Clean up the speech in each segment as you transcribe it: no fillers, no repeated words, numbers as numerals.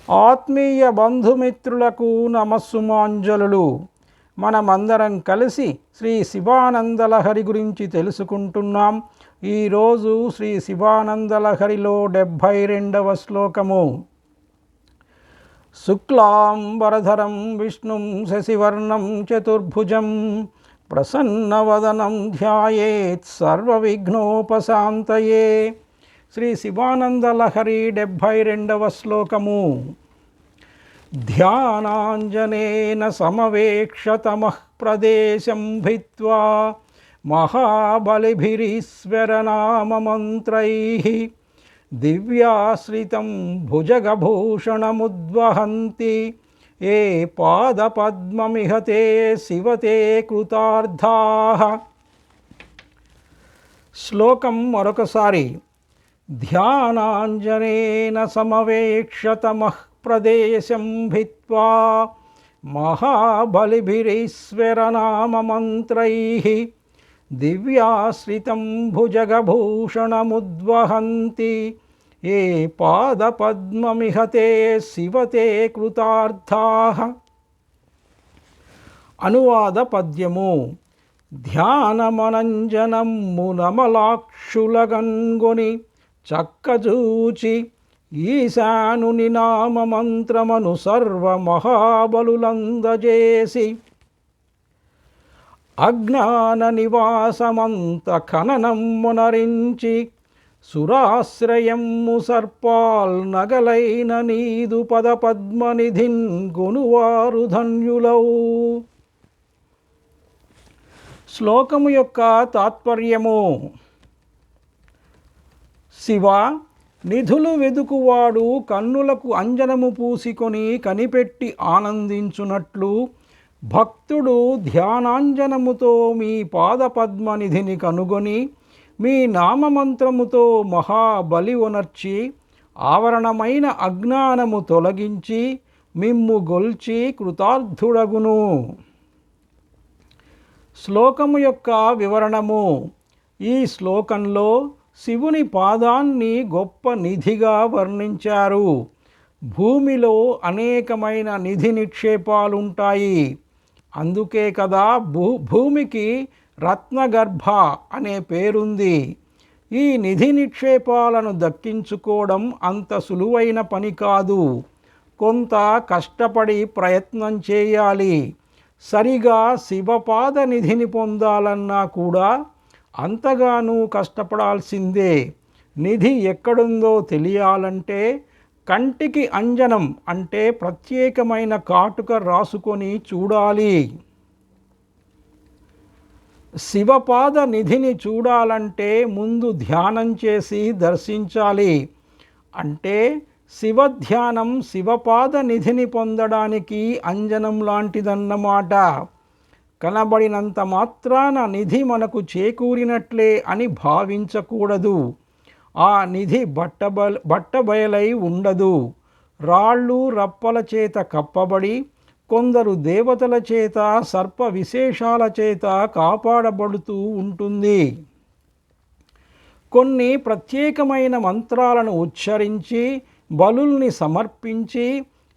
ఆత్మీయ బంధుమిత్రులకు నమస్సుమాంజలులు. మనమందరం కలిసి శ్రీ శివానందలహరి గురించి తెలుసుకుంటున్నాం. ఈరోజు శ్రీ శివానందలహరిలో 72వ శ్లోకము. శుక్లాంబరధరం విష్ణుం శశివర్ణం చతుర్భుజం ప్రసన్నవదనం ధ్యాయేత్ సర్వవిఘ్నోపశాంతయే. శ్రీ శివానందలహరి 72వ శ్లోకము. ధ్యానాంజనేన సమవేక్ష తమః ప్రదేశం భిత్వా మహాబలిభిరీశ్వరనామమంత్రైః దివ్యాశ్రితం భుజగభూషణముద్వహంతి ఏ పాదపద్మమిహ తే శివతే కృతార్థాః. శ్లోకం మరొకసారి. ధ్యానాంజనేన సమవేక్ష తమః ప్రదేశం భిత్వా మహాబలిభిరీశ్వరనామమంత్రైః దివ్యాశ్రితం భుజగభూషణముద్వహంతి ఏ పాదపద్మమిహ తే శివతే కృతార్థాః. అనువాద పద్యము. ధ్యానమనంజనమ్మునమలాక్షులగన్గొని చక్కజూచి ఈశానుని నామమంత్రమను సర్వమహాబలులందజేసి అజ్ఞాన నివాసమంత ఖననమ్మునరించి సురాశ్రయమ్ము సర్పాల్ నగలైన నీదు పదపద్మనిధిన్ గొనువారు ధన్యులౌ. శ్లోకము యొక్క తాత్పర్యము. శివ, నిధులు వెదుకువాడు కన్నులకు అంజనము పూసికొని కనిపెట్టి ఆనందించునట్లు భక్తుడు ధ్యానాంజనముతో మీ పాదపద్మనిధిని కనుగొని మీ నామమంత్రముతో మహాబలి ఒనర్చి ఆవరణమైన అజ్ఞానము తొలగించి మిమ్ము గొల్చి కృతార్థుడగును. శ్లోకము యొక్క వివరణము. ఈ శ్లోకంలో శివుని పాదాన్ని గొప్ప నిధిగా వర్ణించారు. భూమిలో అనేకమైన నిధి నిక్షేపాలుంటాయి. అందుకే కదా భూమికి రత్నగర్భ అనే పేరుంది. ఈ నిధి నిక్షేపాలను దక్కించుకోవడం అంత సులువైన పని కాదు. కొంత కష్టపడి ప్రయత్నం చేయాలి. సరిగా శివపాద నిధిని పొందాలన్నా కూడా అంతగానూ కష్టపడాల్సిందే. నిధి ఎక్కడుందో తెలియాలంటే కంటికి అంజనం అంటే ప్రత్యేకమైన కాటుక రాసుకొని చూడాలి. శివపాద నిధిని చూడాలంటే ముందు ధ్యానం చేసి దర్శించాలి. అంటే శివధ్యానం శివపాద నిధిని పొందడానికి అంజనం లాంటిదన్నమాట. కనబడినంత మాత్రాన నిధి మనకు చేకూరినట్లే అని భావించకూడదు. ఆ నిధి బట్టబయలై ఉండదు. రాళ్ళు రప్పల చేత కప్పబడి కొందరు దేవతల చేత సర్ప విశేషాల చేత కాపాడబడుతూ ఉంటుంది. కొన్ని ప్రత్యేకమైన మంత్రాలను ఉచ్చరించి బలుల్ని సమర్పించి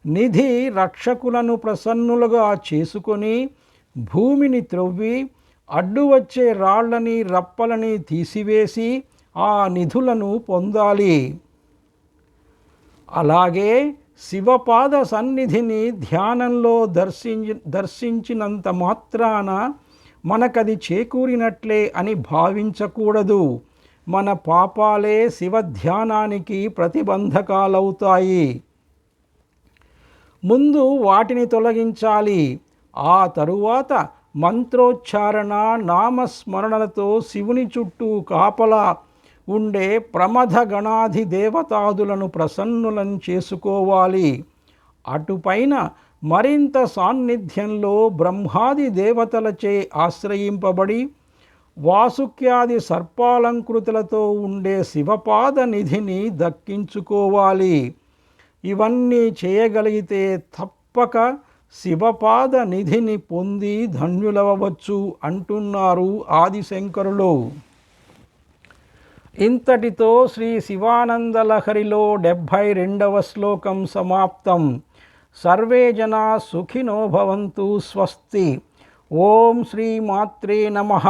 నిధి రక్షకులను ప్రసన్నులుగా చేసుకొని భూమిని త్రవ్వి అడ్డు వచ్చే రాళ్లని రప్పలని తీసివేసి ఆ నిధులను పొందాలి. అలాగే శివపాద సన్నిధిని ధ్యానంలో దర్శించినంత మాత్రాన మనకది చేకూరినట్లే అని భావించకూడదు. మన పాపాలే శివధ్యానానికి ప్రతిబంధకాలవుతాయి. ముందు వాటిని తొలగించాలి. ఆ తరువాత మంత్రోచ్చారణ నామస్మరణలతో శివుని చుట్టూ కాపలా ఉండే ప్రమథ గణాధి దేవతాదులను ప్రసన్నులను చేసుకోవాలి. అటుపైన మరింత సాన్నిధ్యంలో బ్రహ్మాది దేవతలచే ఆశ్రయింపబడి వాసుక్యాది సర్పాలంకృతులతో ఉండే శివపాద నిధిని దక్కించుకోవాలి. ఇవన్నీ చేయగలిగితే తప్పక శివపాద నిధిని పొంది ధన్యులవచ్చు అంటున్నారు ఆదిశంకరులు. ఇంతటితో శ్రీ శివానందలహరిలో 72వ శ్లోకం సమాప్తం. సర్వే జనా సుఖినో భవంతు. స్వస్తి. ఓం శ్రీ మాత్రే నమః.